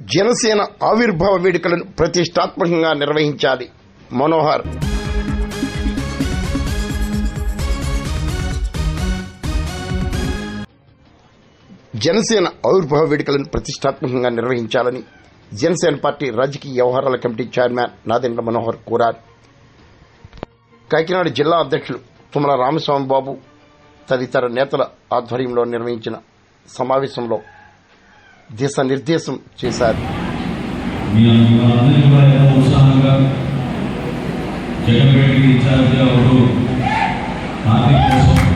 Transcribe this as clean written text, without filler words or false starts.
జనసేన ఆవిర్భావ వేడుకలను ప్రతిష్టాత్మకంగా నిర్వహించాలి. మనోహర్. జనసేన ఆవిర్భావ వేడుకలను ప్రతిష్టాత్మకంగా నిర్వహించాలని జనసేన పార్టీ రాజకీయ వ్యవహారాల కమిటీ చైర్మన్ నాదెండ్ల మనోహర్ కోరారు. కాకినాడ జిల్లా అధ్యక్షులు తుమ్మల రామస్వామి బాబు తదితర నేతల ఆధ్వర్యంలో నిర్వహించిన సమావేశంలో దిశానిర్దేశం చేశారు. జగన్ రెడ్డి ఇన్ఛార్జిగా ఉంటూ పార్టీ కోసం